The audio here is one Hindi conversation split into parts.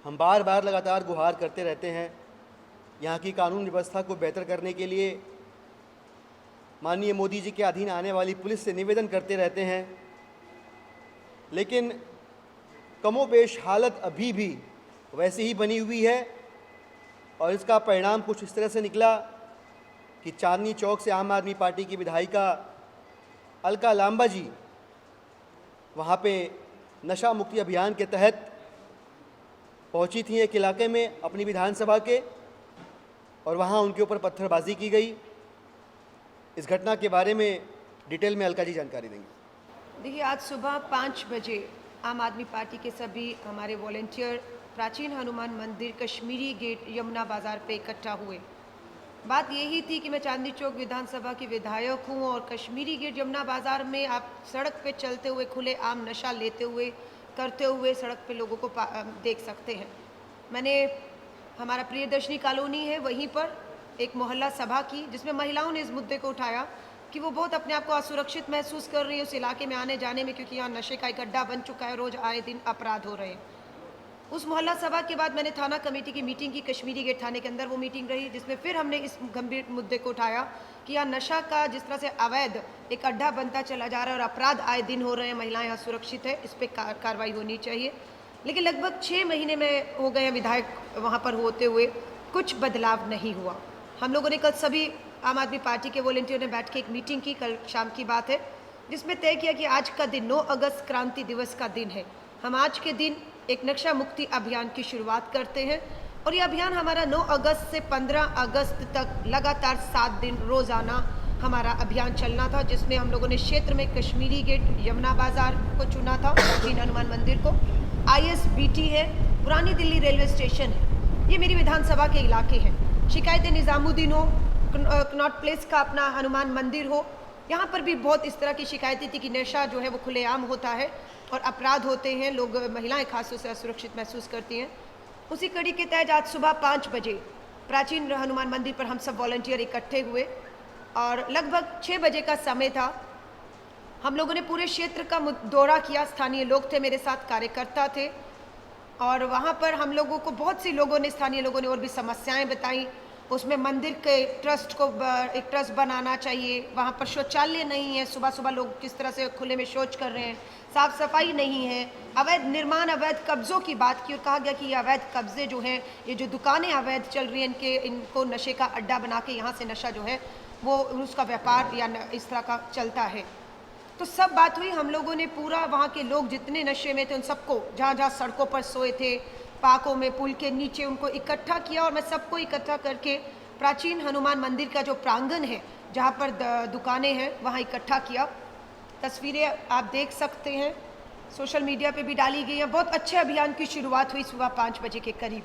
हम बार बार लगातार गुहार करते रहते हैं यहाँ की कानून व्यवस्था को बेहतर करने के लिए। माननीय मोदी जी के अधीन आने वाली पुलिस से निवेदन करते रहते हैं, लेकिन कमोबेश हालत अभी भी वैसी ही बनी हुई है। और इसका परिणाम कुछ इस तरह से निकला कि चांदनी चौक से आम आदमी पार्टी की विधायिका अलका लांबा जी वहाँ पे नशा मुक्ति अभियान के तहत पहुँची थी एक इलाके में अपनी विधानसभा के, और वहाँ उनके ऊपर पत्थरबाजी की गई। इस घटना के बारे में डिटेल में अलका जी जानकारी देंगे। देखिए, आज सुबह 5 बजे आम आदमी पार्टी के सभी हमारे वॉलंटियर प्राचीन हनुमान मंदिर कश्मीरी गेट यमुना बाज़ार पे इकट्ठा हुए। बात यही थी कि मैं चांदनी चौक विधानसभा की विधायक हूँ और कश्मीरी गेट यमुना बाज़ार में आप सड़क पे चलते हुए खुले आम नशा लेते हुए करते हुए सड़क पे लोगों को देख सकते हैं। मैंने हमारा प्रियदर्शनी कॉलोनी है, वहीं पर एक मोहल्ला सभा की जिसमें महिलाओं ने इस मुद्दे को उठाया कि वो बहुत अपने आप को असुरक्षित महसूस कर रही है उस इलाके में आने जाने में, क्योंकि यहाँ नशे का एक अड्डा बन चुका है, रोज़ आए दिन अपराध हो रहे हैं। उस मोहल्ला सभा के बाद मैंने थाना कमेटी की मीटिंग की, कश्मीरी गेट थाने के अंदर वो मीटिंग रही, जिसमें फिर हमने इस गंभीर मुद्दे को उठाया कि यहाँ नशा का जिस तरह से अवैध एक अड्डा बनता चला जा रहा है और अपराध आए दिन हो रहे हैं, महिलाएं असुरक्षित है, इस पर कार्रवाई होनी चाहिए। लेकिन लगभग 6 महीने में हो गए विधायक वहाँ पर होते हुए, कुछ बदलाव नहीं हुआ। हम लोगों ने कल सभी आम आदमी पार्टी के वॉलंटियर ने बैठ के एक मीटिंग की, कल शाम की बात है, जिसमें तय किया कि आज का दिन 9 अगस्त क्रांति दिवस का दिन है। हम आज के दिन एक नशा मुक्ति अभियान की शुरुआत करते हैं और ये अभियान हमारा 9 अगस्त से 15 अगस्त तक लगातार 7 दिन रोज़ाना हमारा अभियान चलना था, जिसमें हम लोगों ने क्षेत्र में कश्मीरी गेट यमुना बाज़ार को चुना था, प्राचीन हनुमान मंदिर को, ISBT है, पुरानी दिल्ली रेलवे स्टेशन है, ये मेरी विधानसभा के इलाके हैं, शिकायत निज़ामुद्दीन हो, कनॉट प्लेस का अपना हनुमान मंदिर हो, यहाँ पर भी बहुत इस तरह की शिकायतें थी कि नशा जो है वो खुलेआम होता है और अपराध होते हैं, लोग महिलाएं खासतौर से असुरक्षित महसूस करती हैं। उसी कड़ी के तहत आज सुबह 5 बजे प्राचीन हनुमान मंदिर पर हम सब वॉलंटियर इकट्ठे हुए और लगभग 6 बजे का समय था। हम लोगों ने पूरे क्षेत्र का दौरा किया, स्थानीय लोग थे मेरे साथ, कार्यकर्ता थे, और वहाँ पर हम लोगों को बहुत सी लोगों ने, स्थानीय लोगों ने और भी समस्याएं बताई। उसमें मंदिर के ट्रस्ट को एक ट्रस्ट बनाना चाहिए, वहाँ पर शौचालय नहीं है, सुबह सुबह लोग किस तरह से खुले में शौच कर रहे हैं, साफ सफाई नहीं है, अवैध निर्माण, अवैध कब्ज़ों की बात की और कहा गया कि ये अवैध कब्ज़े जो हैं, ये जो दुकानें अवैध चल रही हैं, इनको नशे का अड्डा बना के यहाँ से नशा जो है वो उसका व्यापार या इस तरह का चलता है। तो सब बात हुई, हम लोगों ने पूरा वहाँ के लोग जितने नशे में थे उन सबको, जहाँ जहाँ सड़कों पर सोए थे, पाकों में, पुल के नीचे, उनको इकट्ठा किया और मैं सबको इकट्ठा करके प्राचीन हनुमान मंदिर का जो प्रांगण है जहाँ पर दुकानें हैं वहाँ इकट्ठा किया। तस्वीरें आप देख सकते हैं, सोशल मीडिया पे भी डाली गई हैं। बहुत अच्छे अभियान की शुरुआत हुई सुबह 5 बजे के करीब।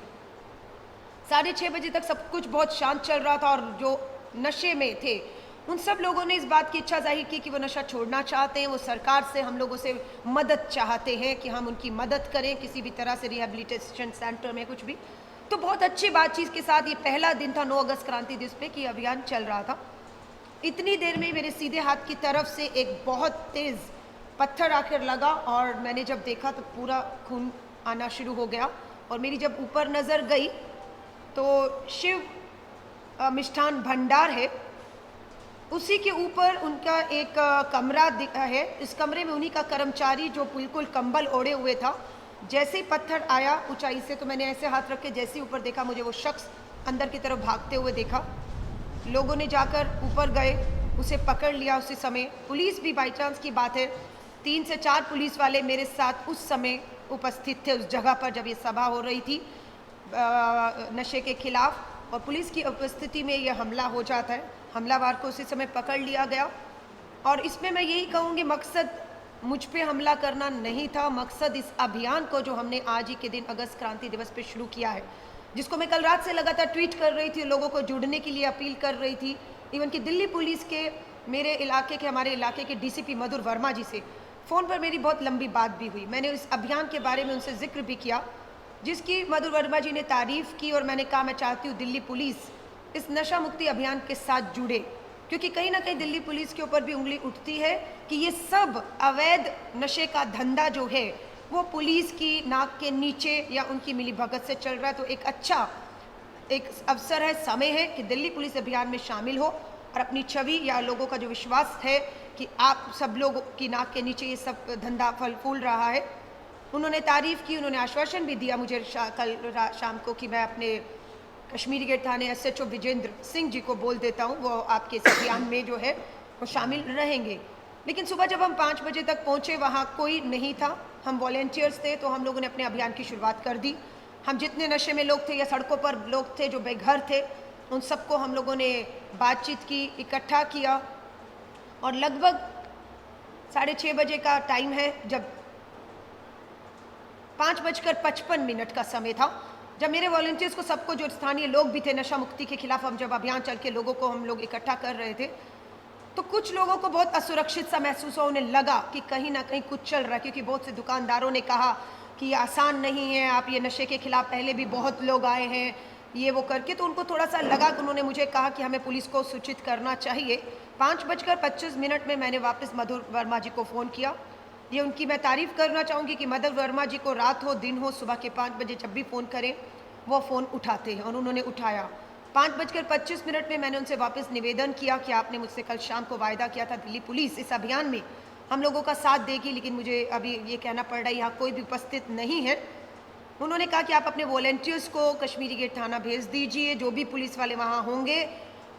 6:30 बजे तक सब कुछ बहुत शांत चल रहा था और जो नशे में थे उन सब लोगों ने इस बात की इच्छा जाहिर की कि वो नशा छोड़ना चाहते हैं, वो सरकार से, हम लोगों से मदद चाहते हैं कि हम उनकी मदद करें किसी भी तरह से, रिहेबिलिटेशन सेंटर में कुछ भी। तो बहुत अच्छी बातचीत के साथ ये पहला दिन था 9 अगस्त क्रांति दिवस पे कि अभियान चल रहा था। इतनी देर में मेरे सीधे हाथ की तरफ से एक बहुत तेज़ पत्थर आकर लगा और मैंने जब देखा तो पूरा खून आना शुरू हो गया और मेरी जब ऊपर नज़र गई तो शिव मिष्ठान भंडार है, उसी के ऊपर उनका एक कमरा है। इस कमरे में उन्हीं का कर्मचारी जो बिल्कुल कंबल ओढ़े हुए था, जैसे ही पत्थर आया ऊंचाई से तो मैंने ऐसे हाथ रख के जैसे ही ऊपर देखा, मुझे वो शख्स अंदर की तरफ भागते हुए देखा। लोगों ने जाकर ऊपर गए, उसे पकड़ लिया। उसी समय पुलिस भी, बाई चांस की बात है, 3 से 4 पुलिस वाले मेरे साथ उस समय उपस्थित थे उस जगह पर जब ये सभा हो रही थी नशे के खिलाफ, और पुलिस की उपस्थिति में यह हमला हो जाता है। हमलावर को उसी समय पकड़ लिया गया और इसमें मैं यही कहूँगी मकसद मुझ पे हमला करना नहीं था, मकसद इस अभियान को जो हमने आज ही के दिन अगस्त क्रांति दिवस पे शुरू किया है, जिसको मैं कल रात से लगातार ट्वीट कर रही थी, लोगों को जुड़ने के लिए अपील कर रही थी। इवन कि दिल्ली पुलिस के, मेरे इलाके के, हमारे इलाके के DCP मधुर वर्मा जी से फ़ोन पर मेरी बहुत लंबी बात भी हुई। मैंने इस अभियान के बारे में उनसे जिक्र भी किया, जिसकी मधुर वर्मा जी ने तारीफ़ की और मैंने कहा मैं चाहती हूँ दिल्ली पुलिस इस नशा मुक्ति अभियान के साथ जुड़े, क्योंकि कहीं ना कहीं दिल्ली पुलिस के ऊपर भी उंगली उठती है कि ये सब अवैध नशे का धंधा जो है वो पुलिस की नाक के नीचे या उनकी मिलीभगत से चल रहा है। तो एक अच्छा एक अवसर है, समय है कि दिल्ली पुलिस अभियान में शामिल हो और अपनी छवि या लोगों का जो विश्वास है कि आप सब लोगों की नाक के नीचे ये सब धंधा फल फूल रहा है। उन्होंने तारीफ की, उन्होंने आश्वासन भी दिया मुझे कल शाम को कि मैं अपने कश्मीरी गेट थाने एसएचओ विजेंद्र सिंह जी को बोल देता हूँ, वो आपके इस अभियान में जो है वो शामिल रहेंगे। लेकिन सुबह जब हम 5 बजे तक पहुँचे वहाँ कोई नहीं था, हम वॉलेंटियर्स थे, तो हम लोगों ने अपने अभियान की शुरुआत कर दी। हम जितने नशे में लोग थे या सड़कों पर लोग थे जो बेघर थे, उन सबको हम लोगों ने बातचीत की, इकट्ठा किया और लगभग 6:30 बजे का टाइम है, जब 5:55 का समय था, जब मेरे वॉलंटियर्स को सबको, जो स्थानीय लोग भी थे, नशा मुक्ति के खिलाफ हम जब अभियान चल के लोगों को हम लोग इकट्ठा कर रहे थे, तो कुछ लोगों को बहुत असुरक्षित सा महसूस होने लगा कि कहीं ना कहीं कुछ चल रहा है, क्योंकि बहुत से दुकानदारों ने कहा कि ये आसान नहीं है, आप ये नशे के खिलाफ पहले भी बहुत लोग आए हैं, ये वो करके। तो उनको थोड़ा सा लगा कि उन्होंने मुझे कहा कि हमें पुलिस को सूचित करना चाहिए। 5:25 में मैंने वापस मधुर वर्मा जी को फ़ोन किया। ये उनकी मैं तारीफ़ करना चाहूँगी कि मधुर वर्मा जी को रात हो दिन हो, सुबह के 5 बजे जब भी फ़ोन करें वो फ़ोन उठाते हैं, और उन्होंने उठाया। 5:25 में मैंने उनसे वापस निवेदन किया कि आपने मुझसे कल शाम को वायदा किया था दिल्ली पुलिस इस अभियान में हम लोगों का साथ देगी, लेकिन मुझे अभी ये कहना पड़ रहा है यहाँ कोई भी उपस्थित नहीं है। उन्होंने कहा कि आप अपने वॉलंटियर्स को कश्मीरी गेट थाना भेज दीजिए, जो भी पुलिस वाले वहाँ होंगे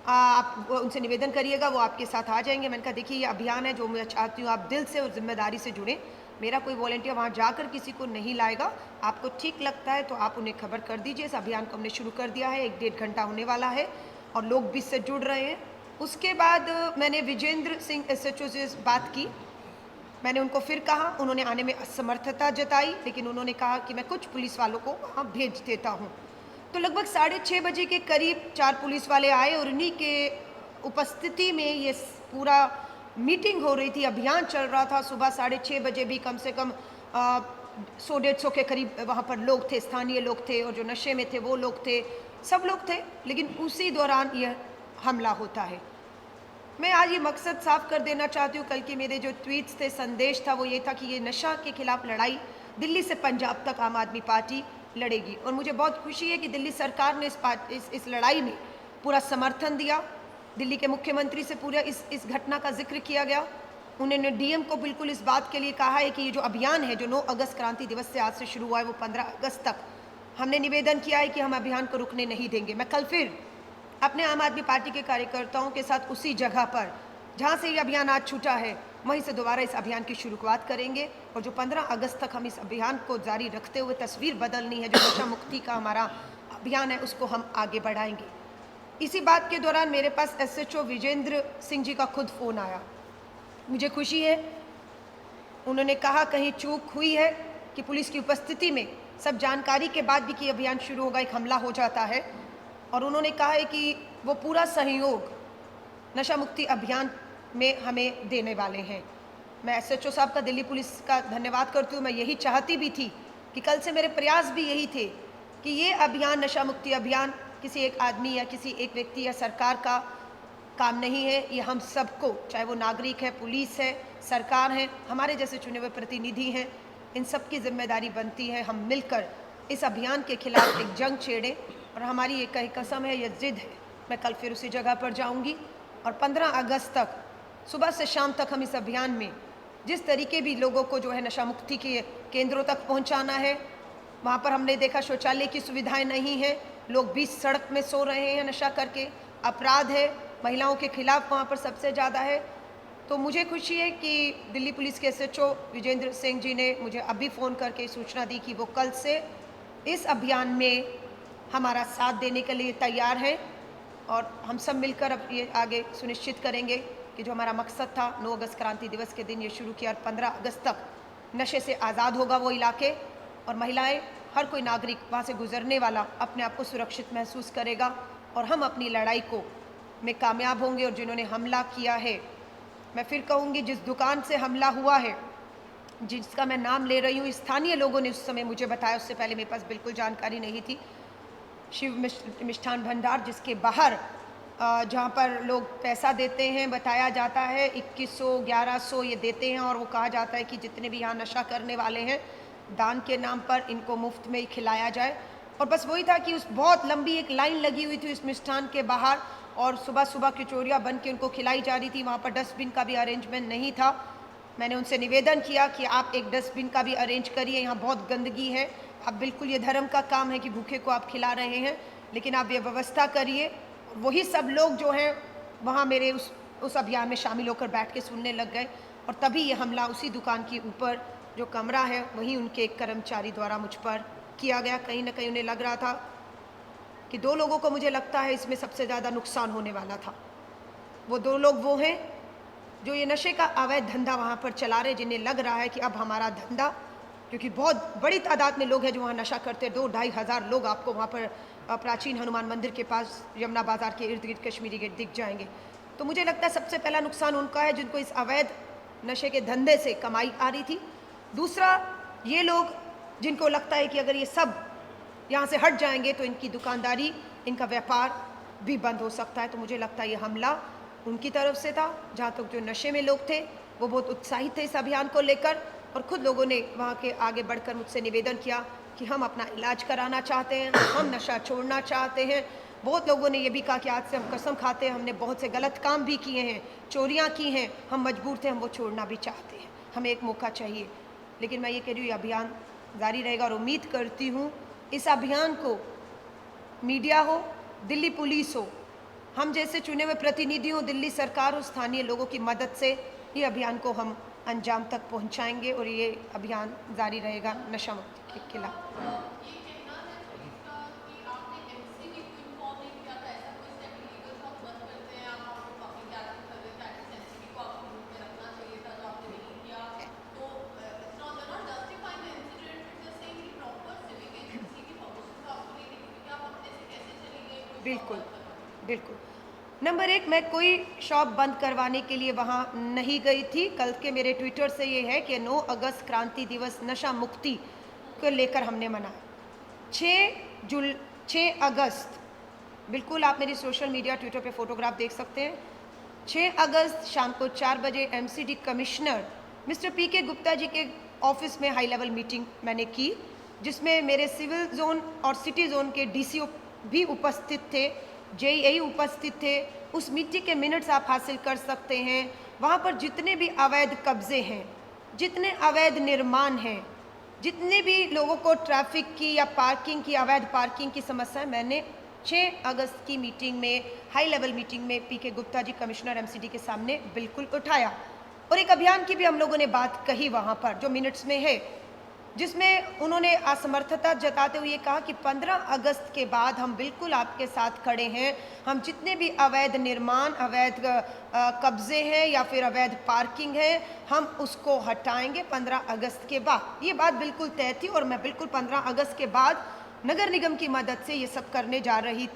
आप उनसे निवेदन करिएगा, वो आपके साथ आ जाएंगे। मैंने कहा देखिए ये अभियान है जो मैं चाहती हूँ आप दिल से और जिम्मेदारी से जुड़ें, मेरा कोई वॉलंटियर वहाँ जाकर किसी को नहीं लाएगा, आपको ठीक लगता है तो आप उन्हें खबर कर दीजिए। इस अभियान को हमने शुरू कर दिया है, 1-1.5 घंटा होने वाला है और लोग भी इससे जुड़ रहे हैं। उसके बाद मैंने विजेंद्र सिंह एसएचओ से बात की, मैंने उनको फिर कहा, उन्होंने आने में असमर्थता जताई, लेकिन उन्होंने कहा कि मैं कुछ पुलिस वालों को वहाँ भेज देता हूँ। तो लगभग 6:30 बजे के करीब 4 पुलिस वाले आए और उन्हीं के उपस्थिति में ये पूरा मीटिंग हो रही थी, अभियान चल रहा था। सुबह 6:30 बजे भी कम से कम 100-150 के करीब वहाँ पर लोग थे, स्थानीय लोग थे, और जो नशे में थे वो लोग थे, सब लोग थे। लेकिन उसी दौरान यह हमला होता है। मैं आज ये मकसद साफ कर देना चाहती हूँ, कल के मेरे जो ट्वीट्स थे, संदेश था, वो ये था कि ये नशा के खिलाफ लड़ाई दिल्ली से पंजाब तक आम आदमी पार्टी लड़ेगी। और मुझे बहुत खुशी है कि दिल्ली सरकार ने इस लड़ाई में पूरा समर्थन दिया। दिल्ली के मुख्यमंत्री से पूरा इस घटना का जिक्र किया गया। उन्होंने डीएम को बिल्कुल इस बात के लिए कहा है कि ये जो अभियान है, जो 9 अगस्त क्रांति दिवस से आज से शुरू हुआ है, वो 15 अगस्त तक हमने निवेदन किया है कि हम अभियान को रुकने नहीं देंगे। मैं कल फिर अपने आम आदमी पार्टी के कार्यकर्ताओं के साथ उसी जगह पर जहाँ से ये अभियान आज छूटा है, वहीं से दोबारा इस अभियान की शुरुआत करेंगे। और जो 15 अगस्त तक हम इस अभियान को जारी रखते हुए तस्वीर बदलनी है, जो नशा मुक्ति का हमारा अभियान है, उसको हम आगे बढ़ाएंगे। इसी बात के दौरान मेरे पास एसएचओ विजेंद्र सिंह जी का खुद फ़ोन आया। मुझे खुशी है, उन्होंने कहा कहीं चूक हुई है कि पुलिस की उपस्थिति में सब जानकारी के बाद भी कि अभियान शुरू होगा, एक हमला हो जाता है। और उन्होंने कहा है कि वो पूरा सहयोग नशा मुक्ति अभियान में हमें देने वाले हैं। मैं एसएचओ साहब का, दिल्ली पुलिस का धन्यवाद करती हूँ। मैं यही चाहती भी थी कि कल से मेरे प्रयास भी यही थे कि ये अभियान, नशा मुक्ति अभियान, किसी एक आदमी या किसी एक व्यक्ति या सरकार का काम नहीं है, ये हम सबको, चाहे वो नागरिक है, पुलिस है, सरकार है, हमारे जैसे चुने हुए प्रतिनिधि हैं, इन सब की जिम्मेदारी बनती है हम मिलकर इस अभियान के खिलाफ एक जंग छेड़ें। और हमारी एक कसम है, ये जिद है। मैं कल फिर उसी जगह पर जाऊंगी और 15 अगस्त तक सुबह से शाम तक हम इस अभियान में जिस तरीके भी लोगों को जो है नशा मुक्ति के केंद्रों तक पहुंचाना है, वहाँ पर हमने देखा शौचालय की सुविधाएं नहीं है, लोग बीच सड़क में सो रहे हैं नशा करके, अपराध है, महिलाओं के खिलाफ वहाँ पर सबसे ज़्यादा है। तो मुझे खुशी है कि दिल्ली पुलिस के एसएचओ विजेंद्र सिंह जी ने मुझे अभी फ़ोन करके सूचना दी कि वो कल से इस अभियान में हमारा साथ देने के लिए तैयार हैं। और हम सब मिलकर अब ये आगे सुनिश्चित करेंगे कि जो हमारा मकसद था 9 अगस्त क्रांति दिवस के दिन ये शुरू किया और 15 अगस्त तक नशे से आज़ाद होगा वो इलाके, और महिलाएं, हर कोई नागरिक वहाँ से गुजरने वाला अपने आप को सुरक्षित महसूस करेगा और हम अपनी लड़ाई को में कामयाब होंगे। और जिन्होंने हमला किया है, मैं फिर कहूँगी, जिस दुकान से हमला हुआ है, जिसका मैं नाम ले रही हूँ, स्थानीय लोगों ने उस समय मुझे बताया, उससे पहले मेरे पास बिल्कुल जानकारी नहीं थी, शिव मिष्ठान भंडार, जिसके बाहर जहाँ पर लोग पैसा देते हैं, बताया जाता है 2100 1100 ये देते हैं, और वो कहा जाता है कि जितने भी यहाँ नशा करने वाले हैं दान के नाम पर इनको मुफ्त में ही खिलाया जाए। और बस वही था कि उस बहुत लंबी एक लाइन लगी हुई थी उस मिष्ठान के बाहर, और सुबह सुबह कचौरियाँ बन के उनको खिलाई जा रही थी। वहाँ पर डस्टबिन का भी अरेंजमेंट नहीं था। मैंने उनसे निवेदन किया कि आप एक डस्टबिन का भी अरेंज करिए, यहाँ बहुत गंदगी है। आप बिल्कुल, ये धर्म का काम है कि भूखे को आप खिला रहे हैं, लेकिन आप ये व्यवस्था करिए। वही सब लोग जो हैं वहाँ मेरे उस अभियान में शामिल होकर बैठ के सुनने लग गए, और तभी ये हमला उसी दुकान के ऊपर जो कमरा है वहीं उनके एक कर्मचारी द्वारा मुझ पर किया गया। कहीं ना कहीं उन्हें लग रहा था कि 2 लोगों को, मुझे लगता है, इसमें सबसे ज़्यादा नुकसान होने वाला था। वो 2 लोग वो हैं जो ये नशे का अवैध धंधा वहाँ पर चला रहे, जिन्हें लग रहा है कि अब हमारा धंधा, क्योंकि बहुत बड़ी तादाद में लोग हैं जो वहाँ नशा करते हैं, 2-2.5 हज़ार लोग आपको वहाँ पर प्राचीन हनुमान मंदिर के पास यमुना बाज़ार के इर्द गिर्द कश्मीरी गेट दिख जाएंगे। तो मुझे लगता है सबसे पहला नुकसान उनका है जिनको इस अवैध नशे के धंधे से कमाई आ रही थी। दूसरा, ये लोग जिनको लगता है कि अगर ये सब यहाँ से हट जाएंगे तो इनकी दुकानदारी, इनका व्यापार भी बंद हो सकता है। तो मुझे लगता है ये हमला उनकी तरफ से था। जहाँ तक जो नशे में लोग थे वो बहुत उत्साहित थे इस अभियान को लेकर, और खुद लोगों ने वहाँ के आगे बढ़कर मुझसे निवेदन किया कि हम अपना इलाज कराना चाहते हैं, हम नशा छोड़ना चाहते हैं। बहुत लोगों ने ये भी कहा कि आज से हम कसम खाते हैं, हमने बहुत से गलत काम भी किए हैं, चोरियाँ की हैं, हम मजबूर थे, हम वो छोड़ना भी चाहते हैं, हमें एक मौका चाहिए। लेकिन मैं ये कह रही हूँ, ये अभियान जारी रहेगा, और उम्मीद करती हूँ इस अभियान को मीडिया हो, दिल्ली पुलिस हो, हम जैसे चुने हुए प्रतिनिधि हो, दिल्ली सरकार हो, स्थानीय लोगों की मदद से ये अभियान को हम अंजाम तक पहुंचाएंगे, और ये अभियान जारी रहेगा नशा मुक्ति के खिलाफ। बिल्कुल, बिल्कुल। नंबर 1, मैं कोई शॉप बंद करवाने के लिए वहाँ नहीं गई थी। कल के मेरे ट्विटर से ये है कि 9 अगस्त क्रांति दिवस नशा मुक्ति को लेकर हमने मनाया। 6 अगस्त, बिल्कुल आप मेरी सोशल मीडिया ट्विटर पे फोटोग्राफ देख सकते हैं। 6 अगस्त शाम को 4 बजे एमसीडी कमिश्नर मिस्टर पीके गुप्ता जी के ऑफिस में हाई लेवल मीटिंग मैंने की, जिसमें मेरे सिविल जोन और सिटी जोन के डीसीओ भी उपस्थित थे, जेईई उपस्थित थे। उस मीटिंग के मिनट्स आप हासिल कर सकते हैं। वहाँ पर जितने भी अवैध कब्जे हैं, जितने अवैध निर्माण हैं, जितने भी लोगों को ट्रैफिक की या पार्किंग की, अवैध पार्किंग की समस्या है, मैंने 6 अगस्त की मीटिंग में, हाई लेवल मीटिंग में पीके गुप्ता जी कमिश्नर एमसीडी के सामने बिल्कुल उठाया। और एक अभियान की भी हम लोगों ने बात कही वहाँ पर, जो मिनट्स में है, जिसमें उन्होंने असमर्थता जताते हुए कहा कि 15 अगस्त के बाद हम बिल्कुल आपके साथ खड़े हैं। हम जितने भी अवैध निर्माण, अवैध कब्जे हैं या फिर अवैध पार्किंग है, हम उसको हटाएंगे 15 अगस्त के बाद। ये बात बिल्कुल तय थी, और मैं बिल्कुल 15 अगस्त के बाद नगर निगम की मदद से ये सब करने जा रही,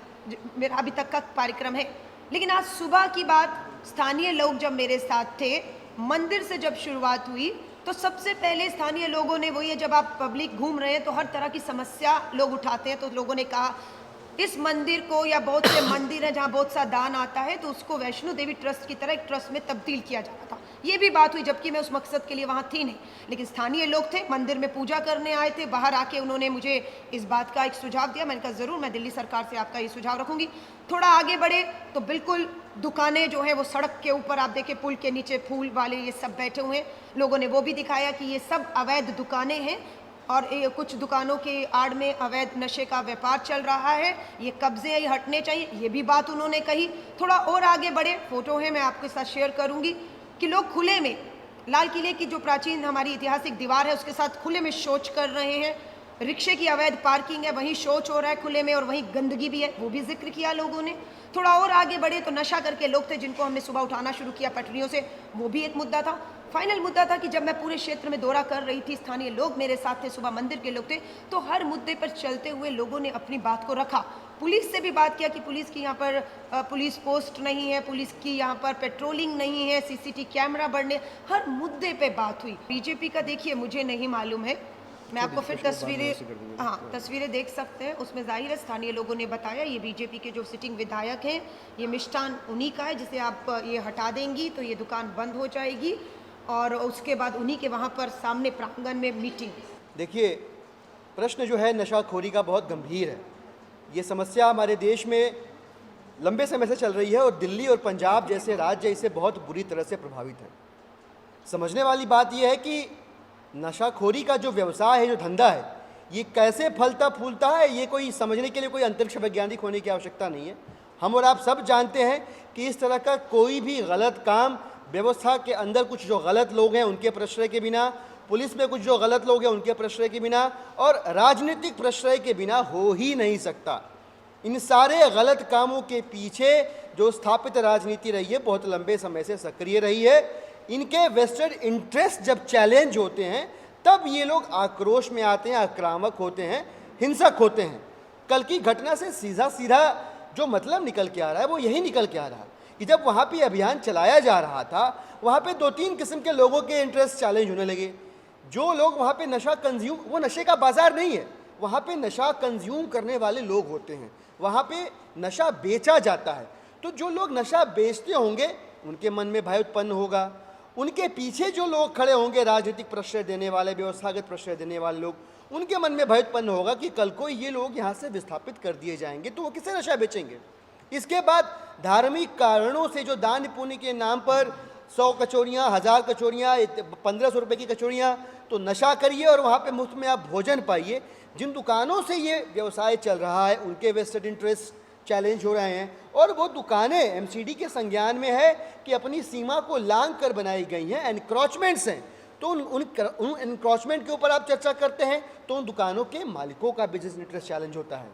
मेरा अभी तक का कार्यक्रम है। लेकिन आज सुबह की बात, स्थानीय लोग जब मेरे साथ थे, मंदिर से जब शुरुआत हुई, तो सबसे पहले स्थानीय लोगों ने, वही है, जब आप पब्लिक घूम रहे हैं तो हर तरह की समस्या लोग उठाते हैं, तो लोगों ने कहा इस मंदिर को, या बहुत से मंदिर हैं जहाँ बहुत सा दान आता है, तो उसको वैष्णो देवी ट्रस्ट की तरह एक ट्रस्ट में तब्दील किया जा रहा था। ये भी बात हुई, जबकि मैं उस मकसद के लिए वहाँ थी नहीं, लेकिन स्थानीय लोग थे, मंदिर में पूजा करने आए थे। बाहर आके उन्होंने मुझे इस बात का एक सुझाव दिया। मैंने कहा ज़रूर, मैं दिल्ली सरकार से आपका ये सुझाव रखूँगी। थोड़ा आगे बढ़े तो बिल्कुल दुकानें जो हैं वो सड़क के ऊपर, आप देखें पुल के नीचे फूल वाले ये सब बैठे हुए हैं, लोगों ने वो भी दिखाया कि ये सब अवैध दुकानें हैं, और कुछ दुकानों के आड़ में अवैध नशे का व्यापार चल रहा है, ये कब्जे ही हटने चाहिए, ये भी बात उन्होंने कही। थोड़ा और आगे बढ़े, फोटो है, मैं आपके साथ शेयर करूंगी, कि लोग खुले में लाल किले की जो प्राचीन हमारी ऐतिहासिक दीवार है उसके साथ खुले में शौच कर रहे हैं। रिक्शे की अवैध पार्किंग है, वहीं शौच हो रहा है खुले में, और वहीं गंदगी भी है, वो भी जिक्र किया लोगों ने। थोड़ा और आगे बढ़े तो नशा करके लोग थे जिनको हमने सुबह उठाना शुरू किया पटरियों से, वो भी एक मुद्दा था। फाइनल मुद्दा था कि जब मैं पूरे क्षेत्र में दौरा कर रही थी, स्थानीय लोग मेरे साथ थे, सुबह मंदिर के लोग थे, तो हर मुद्दे पर चलते हुए लोगों ने अपनी बात को रखा। पुलिस से भी बात किया कि पुलिस की यहाँ पर पुलिस पोस्ट नहीं है, पुलिस की यहाँ पर पेट्रोलिंग नहीं है, सीसीटीवी कैमरा बढ़ने, हर मुद्दे पे बात हुई। बीजेपी का देखिए मुझे नहीं मालूम है, मैं आपको फिर तस्वीरें देख सकते हैं, उसमें जाहिर है स्थानीय लोगों ने बताया ये बीजेपी के जो सिटिंग विधायक हैं, ये मिष्ठान उन्हीं का है, जिसे आप ये हटा देंगी तो ये दुकान बंद हो जाएगी, और उसके बाद उन्हीं के वहाँ पर सामने प्रांगण में मीटिंग। देखिए, प्रश्न जो है नशाखोरी का बहुत गंभीर है। ये समस्या हमारे देश में लंबे समय से चल रही है और दिल्ली और पंजाब जैसे राज्य इसे बहुत बुरी तरह से प्रभावित है। समझने वाली बात यह है कि नशाखोरी का जो व्यवसाय है, जो धंधा है, ये कैसे फलता फूलता है, ये कोई समझने के लिए कोई अंतरिक्ष वैज्ञानिक होने की आवश्यकता नहीं है। हम और आप सब जानते हैं कि इस तरह का कोई भी गलत काम व्यवस्था के अंदर कुछ जो गलत लोग हैं उनके प्रश्रय के बिना, पुलिस में कुछ जो गलत लोग हैं उनके प्रश्रय के बिना और राजनीतिक प्रश्रय के बिना हो ही नहीं सकता। इन सारे गलत कामों के पीछे जो स्थापित राजनीति रही है, बहुत लंबे समय से सक्रिय रही है। इनके वेस्टेड इंटरेस्ट जब चैलेंज होते हैं तब ये लोग आक्रोश में आते हैं, आक्रामक होते हैं, हिंसक होते हैं। कल की घटना से सीधा सीधा जो मतलब निकल के आ रहा है वो यही निकल के आ रहा है कि जब वहाँ पे अभियान चलाया जा रहा था, वहाँ पे 2-3 किस्म के लोगों के इंटरेस्ट चैलेंज होने लगे। जो लोग वहाँ पे नशा कंज्यूम, वो नशे का बाजार नहीं है, वहाँ पे नशा कंज्यूम करने वाले लोग होते हैं, वहाँ पे नशा बेचा जाता है। तो जो लोग नशा बेचते होंगे उनके मन में भय उत्पन्न होगा, उनके पीछे जो लोग खड़े होंगे, राजनीतिक प्रश्रय देने वाले, व्यवस्थागत प्रश्रय देने वाले लोग, उनके मन में भय उत्पन्न होगा कि कल को ये लोग यहाँ से विस्थापित कर दिए जाएंगे तो वो किसे नशा बेचेंगे। इसके बाद धार्मिक कारणों से जो दान पुण्य के नाम पर 100 कचौरियाँ, 1000 कचौरियाँ, 1500 रुपये की कचौरियाँ, तो नशा करिए और वहाँ पे मुफ्त में आप भोजन पाइए। जिन दुकानों से ये व्यवसाय चल रहा है उनके वेस्टेड इंटरेस्ट चैलेंज हो रहे हैं और वो दुकानें एमसीडी के संज्ञान में है कि अपनी सीमा को लांघ कर बनाई गई हैं, एनक्रोचमेंट्स हैं। तो उन एनक्रोचमेंट के ऊपर आप चर्चा करते हैं तो उन दुकानों के मालिकों का बिजनेस इंटरेस्ट चैलेंज होता है।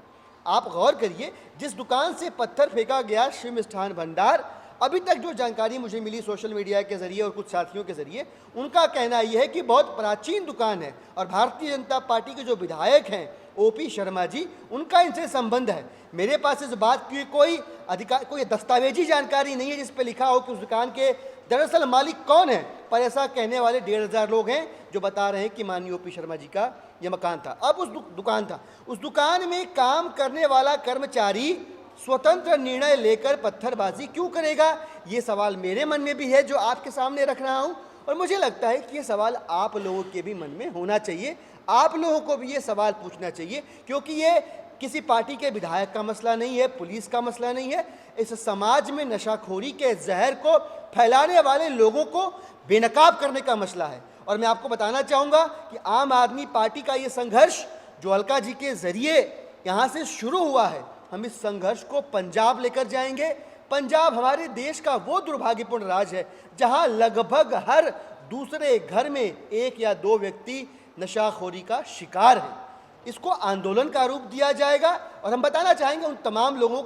आप गौर करिए, जिस दुकान से पत्थर फेंका गया शिव मिष्ठान भंडार, अभी तक जो जानकारी मुझे मिली सोशल मीडिया के ज़रिए और कुछ साथियों के ज़रिए, उनका कहना यह है कि बहुत प्राचीन दुकान है और भारतीय जनता पार्टी के जो विधायक हैं ओपी शर्मा जी, उनका इनसे संबंध है। मेरे पास इस बात की कोई दस्तावेजी जानकारी नहीं है जिस पे लिखा हो कि उस दुकान के दरअसल मालिक कौन है, पर ऐसा कहने वाले 1500 लोग हैं जो बता रहे हैं कि माननीय ओपी शर्मा जी का यह मकान था। अब उस दुकान में काम करने वाला कर्मचारी स्वतंत्र निर्णय लेकर पत्थरबाजी क्यों करेगा, ये सवाल मेरे मन में भी है जो आपके सामने रख रहा हूं और मुझे लगता है कि ये सवाल आप लोगों के भी मन में होना चाहिए। आप लोगों को भी ये सवाल पूछना चाहिए क्योंकि ये किसी पार्टी के विधायक का मसला नहीं है, पुलिस का मसला नहीं है। इस समाज में नशाखोरी के जहर को फैलाने वाले लोगों को बेनकाब करने का मसला है। और मैं आपको बताना चाहूँगा कि आम आदमी पार्टी का ये संघर्ष जो अलका जी के ज़रिए यहाँ से शुरू हुआ है, हम इस संघर्ष को पंजाब लेकर जाएंगे। पंजाब हमारे देश का वो दुर्भाग्यपूर्ण राज्य है जहाँ लगभग हर दूसरे घर में 1 या 2 व्यक्ति नशाखोरी का शिकार है। इसको आंदोलन का रूप दिया जाएगा और हम बताना चाहेंगे उन तमाम लोगों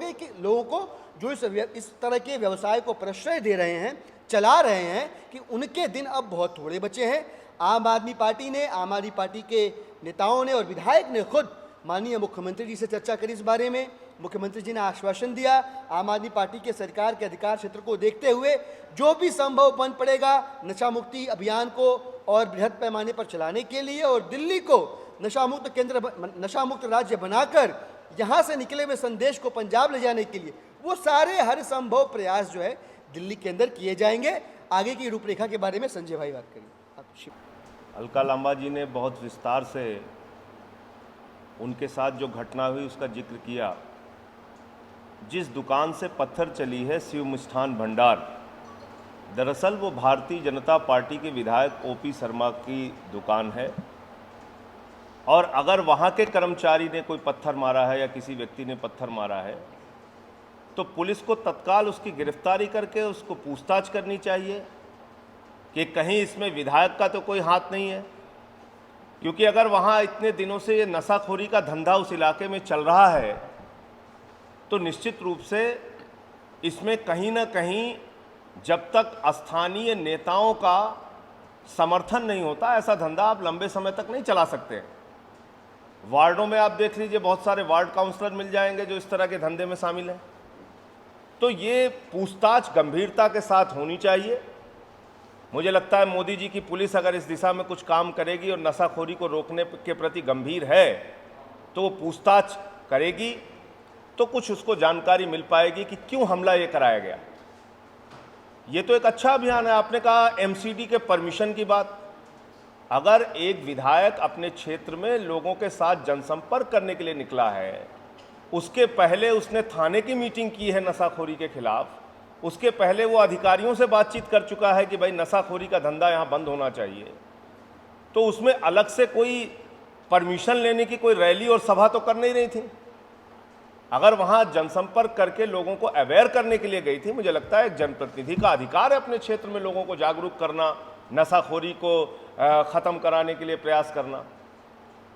को जो इस तरह के व्यवसाय को प्रश्रय दे रहे हैं, चला रहे हैं, कि उनके दिन अब बहुत थोड़े बचे हैं। आम आदमी पार्टी के नेताओं ने और विधायक ने खुद माननीय मुख्यमंत्री जी से चर्चा करी इस बारे में। मुख्यमंत्री जी ने आश्वासन दिया आम आदमी पार्टी के सरकार के अधिकार क्षेत्र को देखते हुए जो भी संभव बन पड़ेगा नशा मुक्ति अभियान को और बृहद पैमाने पर चलाने के लिए और दिल्ली को नशा मुक्त राज्य बनाकर यहाँ से निकले हुए संदेश को पंजाब ले जाने के लिए वो सारे हर संभव प्रयास जो है दिल्ली के अंदर किए जाएंगे। आगे की रूपरेखा के बारे में संजय भाई बात करिए। अलका लांबा जी ने बहुत विस्तार से उनके साथ जो घटना हुई उसका जिक्र किया। जिस दुकान से पत्थर चली है शिव मिष्ठान भंडार, दरअसल वो भारतीय जनता पार्टी के विधायक ओपी शर्मा की दुकान है और अगर वहाँ के कर्मचारी ने कोई पत्थर मारा है या किसी व्यक्ति ने पत्थर मारा है तो पुलिस को तत्काल उसकी गिरफ्तारी करके उसको पूछताछ करनी चाहिए कि कहीं इसमें विधायक का तो कोई हाथ नहीं है। क्योंकि अगर वहाँ इतने दिनों से ये नशाखोरी का धंधा उस इलाके में चल रहा है तो निश्चित रूप से इसमें कहीं ना कहीं जब तक स्थानीय नेताओं का समर्थन नहीं होता ऐसा धंधा आप लंबे समय तक नहीं चला सकते। वार्डों में आप देख लीजिए, बहुत सारे वार्ड काउंसलर मिल जाएंगे जो इस तरह के धंधे में शामिल हैं। तो ये पूछताछ गंभीरता के साथ होनी चाहिए। मुझे लगता है मोदी जी की पुलिस अगर इस दिशा में कुछ काम करेगी और नशाखोरी को रोकने के प्रति गंभीर है तो वो पूछताछ करेगी तो कुछ उसको जानकारी मिल पाएगी कि क्यों हमला ये कराया गया। ये तो एक अच्छा अभियान है। आपने कहा एमसीडी के परमिशन की बात, अगर एक विधायक अपने क्षेत्र में लोगों के साथ जनसंपर्क करने के लिए निकला है, उसके पहले उसने थाने की मीटिंग की है नशाखोरी के खिलाफ, उसके पहले वो अधिकारियों से बातचीत कर चुका है कि भाई नशाखोरी का धंधा यहाँ बंद होना चाहिए, तो उसमें अलग से कोई परमिशन लेने की कोई रैली और सभा तो कर नहीं रही थी। अगर वहाँ जनसंपर्क करके लोगों को अवेयर करने के लिए गई थी, मुझे लगता है एक जनप्रतिनिधि का अधिकार है अपने क्षेत्र में लोगों को जागरूक करना, नशाखोरी को ख़त्म कराने के लिए प्रयास करना।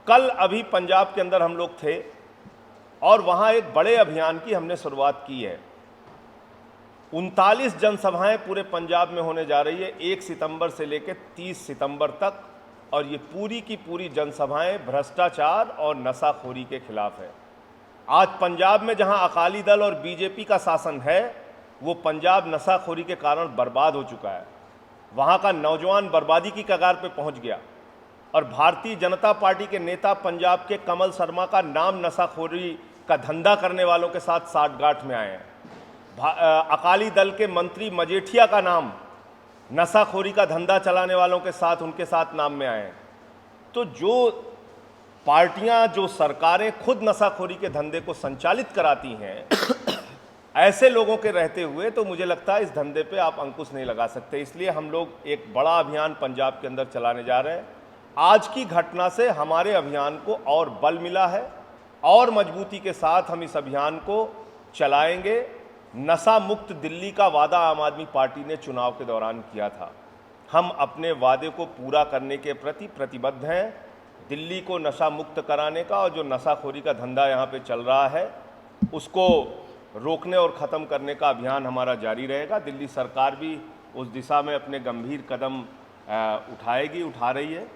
कल अभी पंजाब के अंदर हम लोग थे और वहाँ एक बड़े अभियान की हमने शुरुआत की है। 39 जनसभाएं पूरे पंजाब में होने जा रही है 1 सितंबर से लेकर 30 सितंबर तक, और ये पूरी की पूरी जनसभाएं भ्रष्टाचार और नशाखोरी के खिलाफ है। आज पंजाब में जहां अकाली दल और बीजेपी का शासन है, वो पंजाब नशाखोरी के कारण बर्बाद हो चुका है। वहां का नौजवान बर्बादी की कगार पे पहुंच गया और भारतीय जनता पार्टी के नेता पंजाब के कमल शर्मा का नाम नशाखोरी का धंधा करने वालों के साथ साठगांठ में आए हैं। अकाली दल के मंत्री मजेठिया का नाम नशाखोरी का धंधा चलाने वालों के साथ उनके साथ नाम में आए हैं। तो जो पार्टियां, जो सरकारें खुद नशाखोरी के धंधे को संचालित कराती हैं, ऐसे लोगों के रहते हुए तो मुझे लगता है इस धंधे पे आप अंकुश नहीं लगा सकते। इसलिए हम लोग एक बड़ा अभियान पंजाब के अंदर चलाने जा रहे हैं। आज की घटना से हमारे अभियान को और बल मिला है और मजबूती के साथ हम इस अभियान को चलाएंगे। नशा मुक्त दिल्ली का वादा आम आदमी पार्टी ने चुनाव के दौरान किया था। हम अपने वादे को पूरा करने के प्रति प्रतिबद्ध हैं। दिल्ली को नशा मुक्त कराने का और जो नशाखोरी का धंधा यहाँ पे चल रहा है उसको रोकने और ख़त्म करने का अभियान हमारा जारी रहेगा। दिल्ली सरकार भी उस दिशा में अपने गंभीर कदम उठाएगी, उठा रही है।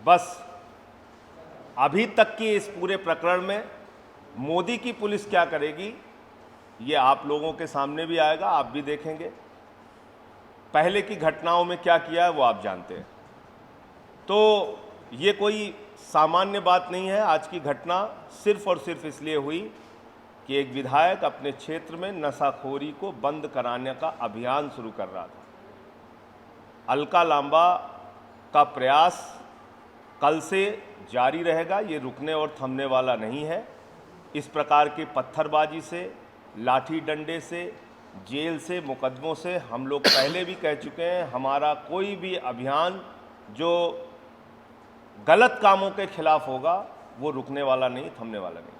बस अभी तक की इस पूरे प्रकरण में मोदी की पुलिस क्या करेगी ये आप लोगों के सामने भी आएगा, आप भी देखेंगे। पहले की घटनाओं में क्या किया है वो आप जानते हैं। तो ये कोई सामान्य बात नहीं है। आज की घटना सिर्फ और सिर्फ इसलिए हुई कि एक विधायक अपने क्षेत्र में नशाखोरी को बंद कराने का अभियान शुरू कर रहा था। अलका लांबा का प्रयास कल से जारी रहेगा, ये रुकने और थमने वाला नहीं है। इस प्रकार की पत्थरबाजी से, लाठी डंडे से, जेल से, मुकदमों से हम लोग पहले भी कह चुके हैं, हमारा कोई भी अभियान जो गलत कामों के खिलाफ होगा वो रुकने वाला नहीं, थमने वाला नहीं।